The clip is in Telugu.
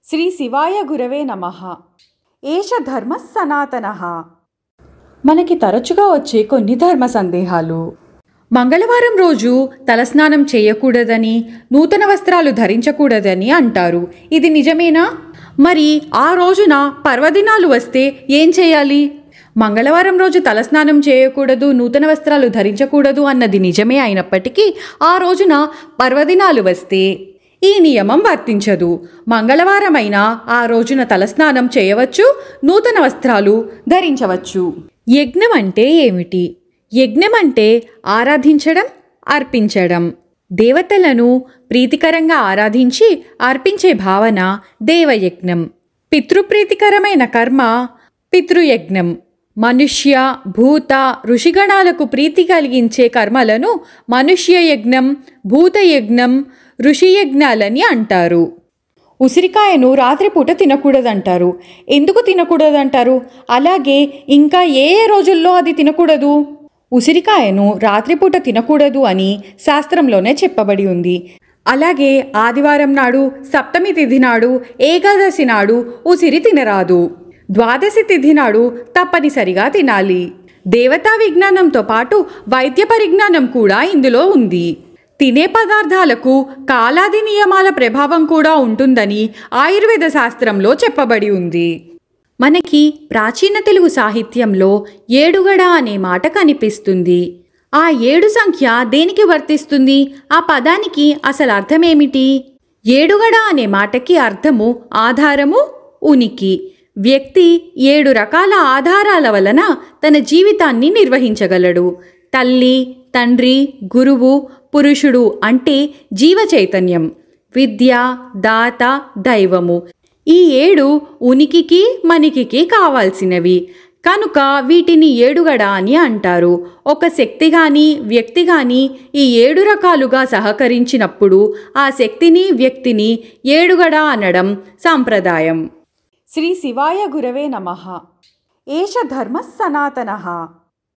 శ్రీ శివాయ గురవే నమః. ఏష ధర్మ సనాతనః. మనకి తరచుగా వచ్చే కొన్ని ధర్మ సందేహాలు. మంగళవారం రోజు తలస్నానం చేయకూడదని, నూతన వస్త్రాలు ధరించకూడదని అంటారు. ఇది నిజమేనా? మరి ఆ రోజున పర్వదినాలు వస్తే ఏం చేయాలి? మంగళవారం రోజు తలస్నానం చేయకూడదు, నూతన వస్త్రాలు ధరించకూడదు అన్నది నిజమే అయినప్పటికీ ఆ రోజున పర్వదినాలు వస్తే ఈ నియమం వర్తించదు. మంగళవారమైనా ఆ రోజున తలస్నానం చేయవచ్చు, నూతన వస్త్రాలు ధరించవచ్చు. యజ్ఞం అంటే ఏమిటి? యజ్ఞం అంటే ఆరాధించడం, అర్పించడం. దేవతలను ప్రీతికరంగా ఆరాధించి అర్పించే భావన దేవయజ్ఞం. పితృప్రీతికరమైన కర్మ పితృయజ్ఞం. మనుష్య, భూత, ఋషిగణాలకు ప్రీతి కలిగించే కర్మలను మనుష్యయజ్ఞం, భూతయజ్ఞం, ఋషియజ్ఞాలని అంటారు. ఉసిరికాయను రాత్రిపూట తినకూడదంటారు. ఎందుకు తినకూడదంటారు? అలాగే ఇంకా ఏ రోజుల్లో అది తినకూడదు? ఉసిరికాయను రాత్రిపూట తినకూడదు అని శాస్త్రంలోనే చెప్పబడి ఉంది. అలాగే ఆదివారం నాడు, సప్తమి తిథి నాడు, ఏకాదశి నాడు ఉసిరి తినరాదు. ద్వాదశి తిథి నాడు తప్పనిసరిగా తినాలి. దేవతా విజ్ఞానంతో పాటు వైద్య పరిజ్ఞానం కూడా ఇందులో ఉంది. తినే పదార్థాలకు కాలాది నియమాల ప్రభావం కూడా ఉంటుందని ఆయుర్వేద శాస్త్రంలో చెప్పబడి ఉంది. మనకి ప్రాచీన తెలుగు సాహిత్యంలో ఏడుగడ అనే మాట కనిపిస్తుంది. ఆ 7 సంఖ్య దేనికి వర్తిస్తుంది? ఆ పదానికి అసలు అర్థమేమిటి? ఏడుగడ అనే మాటకి అర్థము ఆధారము, ఉనికి. వ్యక్తి 7 రకాల ఆధారాల వలన తన జీవితాన్ని నిర్వహించగలడు. తల్లి, తండ్రి, గురువు, పురుషుడు అంటే జీవ చైతన్యం, విద్య, దాత, దైవము. ఈ 7 ఉనికికి మనికికి కావాల్సినవి కనుక వీటిని ఏడుగడ అని అంటారు. ఒక శక్తి కానీ వ్యక్తి కానీ ఈ 7 రకాలుగా సహకరించినప్పుడు ఆ శక్తిని వ్యక్తిని ఏడుగడ అనడం సాంప్రదాయం. శ్రీ శివాయ గురవే నమః. ఏష ధర్మ సనాతనః.